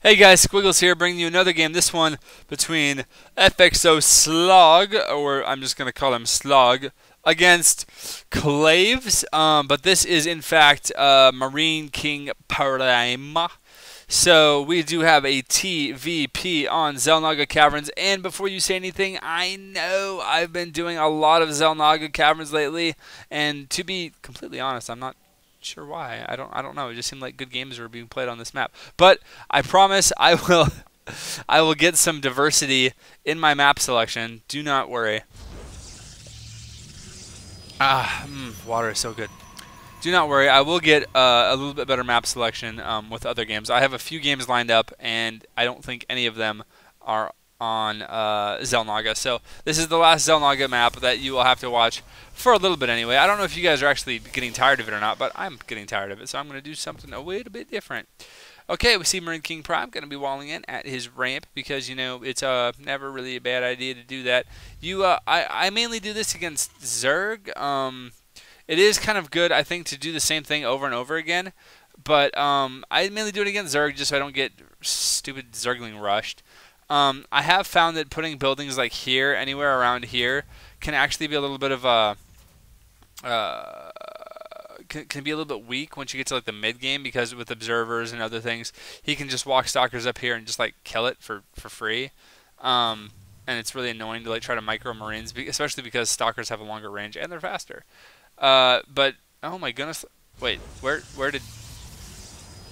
Hey guys, Squiggles here, bringing you another game. This one between FXOSLoG, or I'm just going to call him Slog, against Claves. But this is in fact MarineKingPrime. So we do have a TVP on Xel'Naga Caverns. And before you say anything, I know I've been doing a lot of Xel'Naga Caverns lately, and to be completely honest, I'm not sure why. I don't know. It just seemed like good games were being played on this map. But I promise I will I will get some diversity in my map selection. Do not worry. Water is so good. Do not worry. I will get a little bit better map selection with other games. I have a few games lined up, and I don't think any of them are on Xel'Naga. So this is the last Xel'Naga map that you will have to watch for a little bit anyway. I don't know if you guys are actually getting tired of it or not, but I'm getting tired of it, so I'm going to do something a little bit different. Okay, we see MarineKingPrime going to be walling in at his ramp because, you know, it's never really a bad idea to do that. I mainly do this against Zerg. It is kind of good, I think, to do the same thing over and over again, but I mainly do it against Zerg just so I don't get stupid Zergling rushed. I have found that putting buildings like here, anywhere around here, can actually be a little bit of a can be a little bit weak once you get to like the mid game, because with observers and other things, he can just walk stalkers up here and just like kill it for free. And it's really annoying to like try to micro marines, especially because stalkers have a longer range and they're faster. But oh my goodness, wait, where did?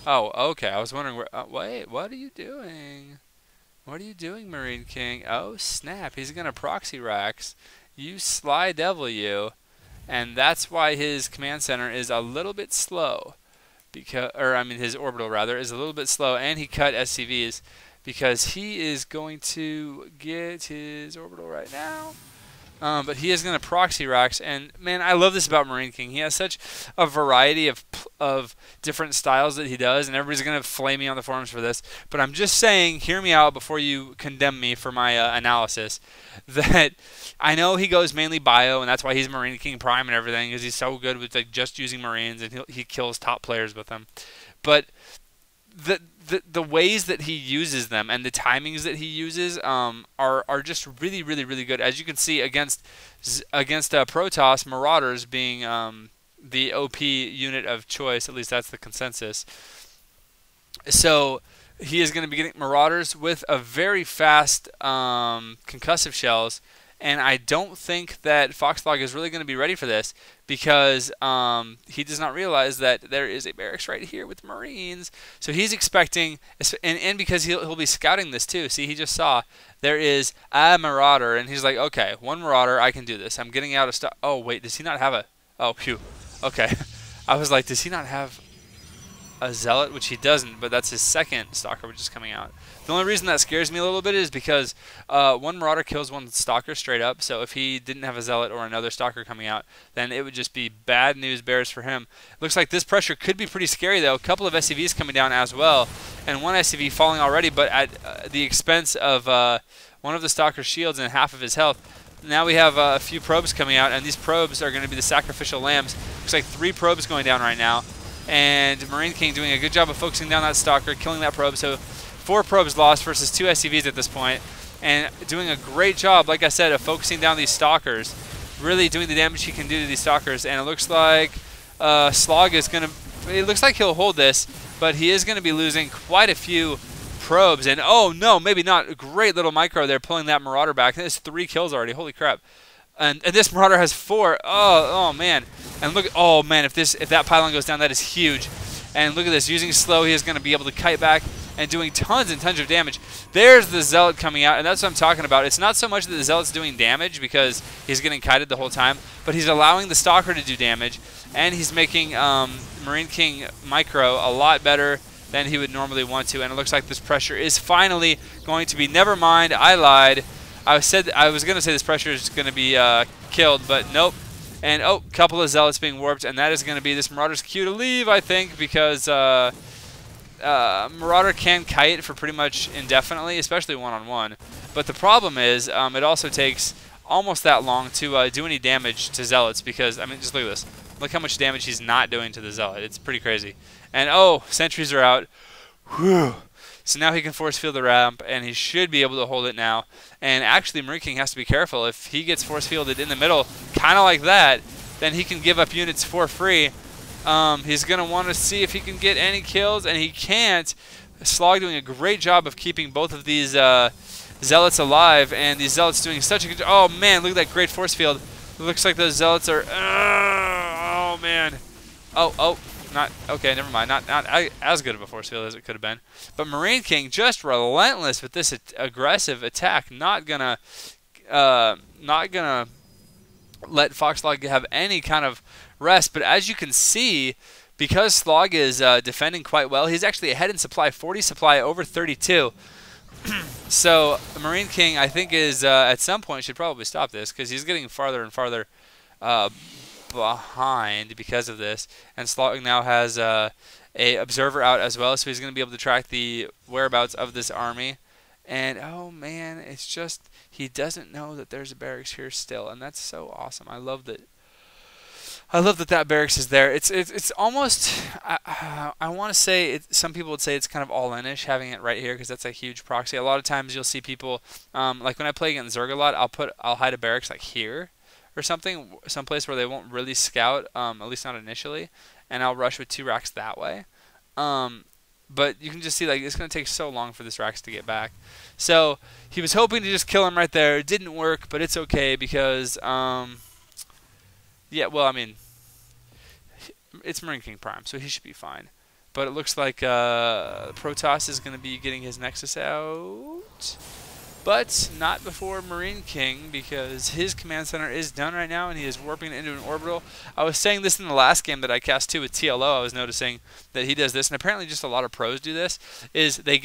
Oh, okay. I was wondering where. Wait, what are you doing? What are you doing, Marine King? Oh, snap. He's going to proxy Rax. You sly devil, you. And that's why his command center is a little bit slow. His orbital, rather, is a little bit slow. And he cut SCVs because he is going to get his orbital right now. But he is going to proxy Rax, and man, I love this about Marine King. He has such a variety of different styles that he does, and everybody's going to flame me on the forums for this. But I'm just saying, hear me out before you condemn me for my analysis. That I know he goes mainly bio, and that's why he's MarineKingPrime and everything, because he's so good with like just using Marines, and he kills top players with them. But the ways that he uses them and the timings that he uses are just really good. As you can see against Protoss, Marauders being the OP unit of choice, at least that's the consensus. So he is going to be getting Marauders with a very fast concussive shells. And I don't think that FXOSLoG is really going to be ready for this, because he does not realize that there is a barracks right here with Marines. So he's expecting, and because he'll be scouting this too. See, he just saw there is a Marauder, and he's like, okay, one Marauder, I can do this. I'm getting out of stuff. Oh, wait, does he not have a... Oh, phew. Okay. I was like, does he not have a Zealot? Which he doesn't, but that's his second Stalker, which is coming out. The only reason that scares me a little bit is because one Marauder kills one Stalker straight up, so if he didn't have a Zealot or another Stalker coming out, then it would just be bad news bears for him. Looks like this pressure could be pretty scary, though. A couple of SCVs coming down as well, and one SCV falling already, but at the expense of one of the Stalker's shields and half of his health. Now we have a few probes coming out, and these probes are going to be the sacrificial lambs. Looks like 3 probes going down right now, and Marine King doing a good job of focusing down that Stalker, killing that probe. So 4 probes lost versus 2 SCVs at this point, and doing a great job, like I said, of focusing down these Stalkers, really doing the damage he can do to these Stalkers. And it looks like Slog is going to... It looks like he'll hold this, but he is going to be losing quite a few probes. And oh no, maybe not. A great little micro there, pulling that Marauder back. There's 3 kills already. Holy crap. And this Marauder has 4. Oh man. And look, oh man, if that pylon goes down, that is huge. And look at this, using slow, he is going to be able to kite back and doing tons and tons of damage. There's the Zealot coming out, and that's what I'm talking about. It's not so much that the Zealot's doing damage because he's getting kited the whole time, but he's allowing the Stalker to do damage, and he's making Marine King micro a lot better than he would normally want to. And it looks like this pressure is finally going to be... Never mind, I lied. I was going to say this pressure is going to be killed, but nope. And oh, couple of Zealots being warped, and that is going to be this Marauder's cue to leave, I think, because Marauder can kite for pretty much indefinitely, especially one-on-one. But the problem is it also takes almost that long to do any damage to Zealots, because, I mean, just look at this. Look how much damage he's not doing to the Zealot. It's pretty crazy. And oh, sentries are out. Whew. So now he can force field the ramp, and he should be able to hold it now. And actually, Marine King has to be careful. If he gets force fielded in the middle, kind of like that, then he can give up units for free. He's going to want to see if he can get any kills, and he can't. SquigglesSlog doing a great job of keeping both of these Zealots alive, and these Zealots doing such a good job. Oh, man, look at that great force field. It looks like those Zealots are... oh, man. Oh, not... Okay, never mind. Not as good of a force field as it could have been. But Marine King just relentless with this aggressive attack. Not gonna let FXOSLoG have any kind of rest. But as you can see, because SquigglesSlog is defending quite well, he's actually ahead in supply, 40 supply over 32. So Marine King, I think, is at some point should probably stop this, because he's getting farther and farther behind because of this. And SquigglesSlog now has a observer out as well, so he's going to be able to track the whereabouts of this army. And oh man, it's just he doesn't know that there's a barracks here still, and that's so awesome. I love that. I love that barracks is there. It's almost, I want to say, some people would say it's kind of all-in-ish having it right here, because that's a huge proxy. A lot of times you'll see people, like when I play against Zerg a lot, I'll hide a barracks like here or something, someplace where they won't really scout, at least not initially, and I'll rush with 2 racks that way. But you can just see, like, it's going to take so long for this racks to get back. So he was hoping to just kill him right there. It didn't work, but it's okay because, yeah, well, I mean, it's MarineKingPrime, so he should be fine. But it looks like Protoss is going to be getting his Nexus out. But not before Marine King, because his command center is done right now, and he is warping it into an orbital. I was saying this in the last game that I cast too with TLO. I was noticing that he does this, and apparently just a lot of pros do this, is they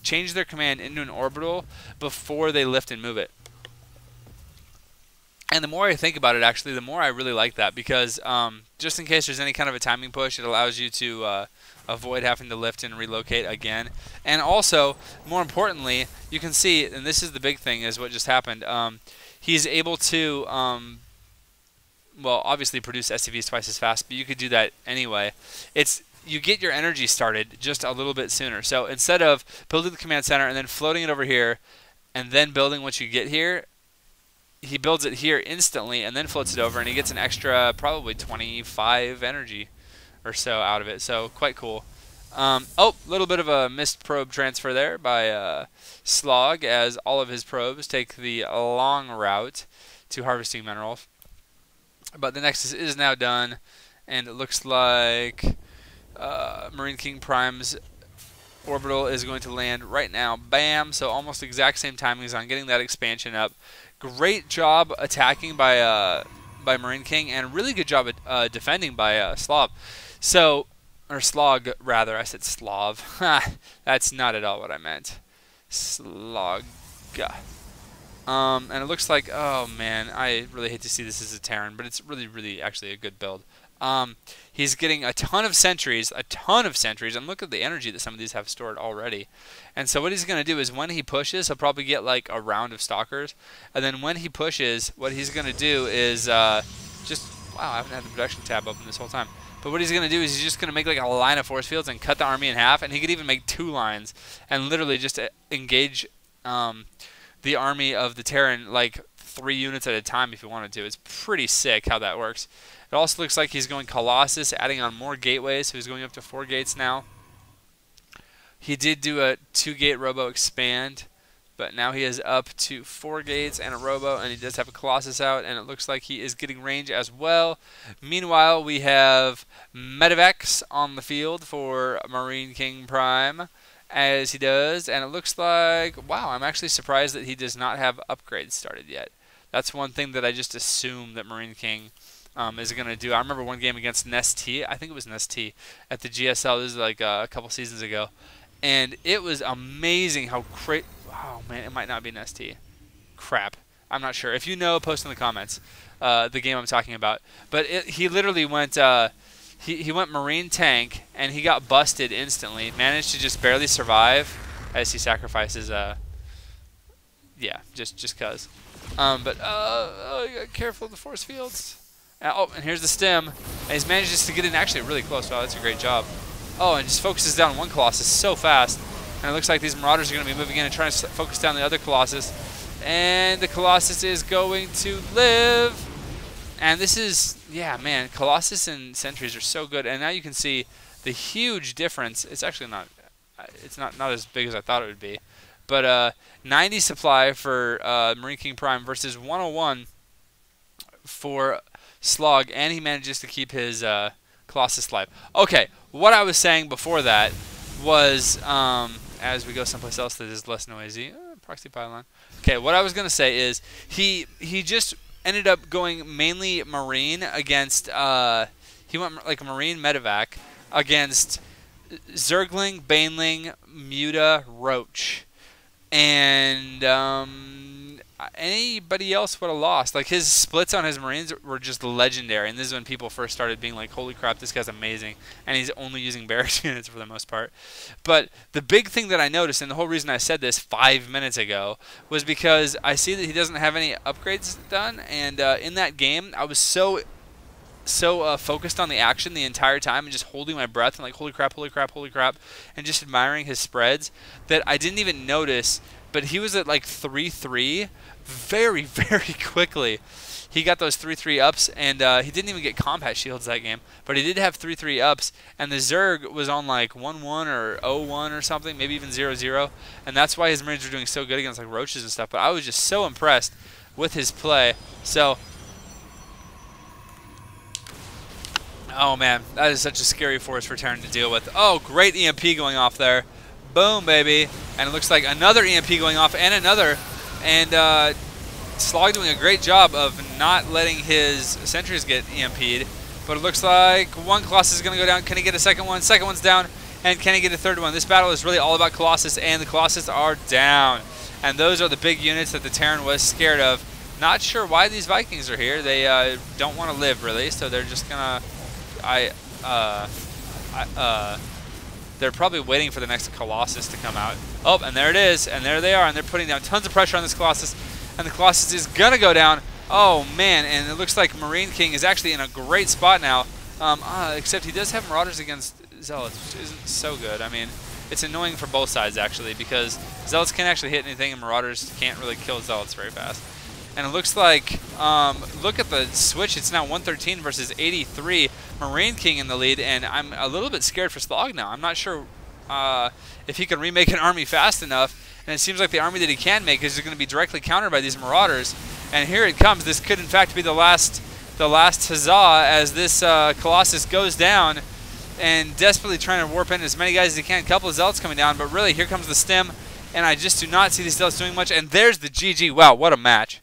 change their command into an orbital before they lift and move it. And the more I think about it, actually, the more I really like that, because just in case there's any kind of a timing push, it allows you to avoid having to lift and relocate again. And also, more importantly, you can see, and this is the big thing, is what just happened. He's able to, well, obviously produce SCVs twice as fast, but you could do that anyway. You get your energy started just a little bit sooner. So instead of building the command center and then floating it over here, and then building what you get here, he builds it here instantly and then floats it over, and he gets an extra probably 25 energy or so out of it. So quite cool. Oh, a little bit of a missed probe transfer there by SquigglesSlog, as all of his probes take the long route to harvesting minerals. But the Nexus is now done, and it looks like MarineKingPrime's orbital is going to land right now. Bam! So almost exact same timings on getting that expansion up. Great job attacking by Marine King, and really good job at defending by SquigglesSlog. Or SquigglesSlog rather. I said Slav. That's not at all what I meant. SquigglesSlog. And it looks like, oh man, I really hate to see this as a Terran, but it's really actually a good build. He's getting a ton of sentries, and look at the energy that some of these have stored already. And so what he's going to do is when he pushes, he'll probably get like a round of stalkers, and then when he pushes, what he's going to do is just, wow, I haven't had the production tab open this whole time. But what he's going to do is he's just going to make like a line of force fields and cut the army in half, and he could even make 2 lines and literally just engage the army of the Terran like 3 units at a time if you wanted to. It's pretty sick how that works. It also looks like he's going Colossus, adding on more gateways, so he's going up to 4 gates now. He did do a 2-gate robo expand, but now he is up to 4 gates and a robo, and he does have a Colossus out, and it looks like he is getting range as well. Meanwhile, we have Medivacs on the field for MarineKingPrime, as he does, and it looks like, wow, I'm actually surprised that he does not have upgrades started yet. That's one thing that I just assume that Marine King is going to do. I remember one game against Nest-T, I think it was Nest-T, at the GSL, this is like a couple seasons ago, and it was amazing how oh man, it might not be Nest-T. Crap. I'm not sure. If you know, post in the comments the game I'm talking about. But he literally went, he went Marine Tank, and he got busted instantly, managed to just barely survive as he sacrifices, yeah, just cuz. But, you got careful of the force fields. Oh, and here's the stem. And he's managed just to get in actually really close. Wow, that's a great job. Oh, and just focuses down one Colossus so fast. And it looks like these Marauders are going to be moving in and trying to focus down the other Colossus. And the Colossus is going to live. And this is, yeah, man, Colossus and Sentries are so good. And now you can see the huge difference. It's actually not, it's not as big as I thought it would be. But 90 supply for Marine King Prime versus 101 for Slog. And he manages to keep his Colossus alive. Okay, what I was saying before that was, as we go someplace else that is less noisy, proxy pylon. Okay, what I was going to say is he just ended up going mainly Marine against, he went like Marine Medevac against Zergling, Baneling, Muta, Roach. And anybody else would have lost. Like, his splits on his Marines were just legendary. And this is when people first started being like, holy crap, this guy's amazing. And he's only using barracks units for the most part. But the big thing that I noticed, and the whole reason I said this 5 minutes ago, was because I see that he doesn't have any upgrades done. And in that game, I was so focused on the action the entire time and just holding my breath and like, holy crap, holy crap, holy crap, and just admiring his spreads that I didn't even notice. But he was at like 3-3 very, very quickly. He got those 3-3 ups, and he didn't even get combat shields that game, but he did have 3-3 ups, and the Zerg was on like 1-1 or 0-1 or something, maybe even 0-0, and that's why his Marines were doing so good against like Roaches and stuff. But I was just so impressed with his play. So, oh man, that is such a scary force for Terran to deal with. Oh, great EMP going off there. Boom, baby. And it looks like another EMP going off and another. And Slog doing a great job of not letting his sentries get EMP'd. But it looks like one Colossus is going to go down. Can he get a second one? Second one's down. And can he get a third one? This battle is really all about Colossus, and the Colossus are down. And those are the big units that the Terran was scared of. Not sure why these Vikings are here. They don't want to live, really. So they're just going to... they're probably waiting for the next Colossus to come out. Oh, and there it is, and there they are, and they're putting down tons of pressure on this Colossus, and the Colossus is gonna go down. Oh man, and it looks like Marine King is actually in a great spot now, except he does have Marauders against Zealots, which isn't so good. I mean, it's annoying for both sides actually, because Zealots can't actually hit anything, and Marauders can't really kill Zealots very fast. And it looks like, look at the switch, it's now 113 versus 83. Marine King in the lead, and I'm a little bit scared for Slog now. I'm not sure if he can remake an army fast enough. And it seems like the army that he can make is going to be directly countered by these Marauders. And here it comes. This could, in fact, be the last huzzah as this Colossus goes down and desperately trying to warp in as many guys as he can. A couple of Zealots coming down, but really, here comes the stem. And I just do not see these Zealots doing much. And there's the GG. Wow, what a match.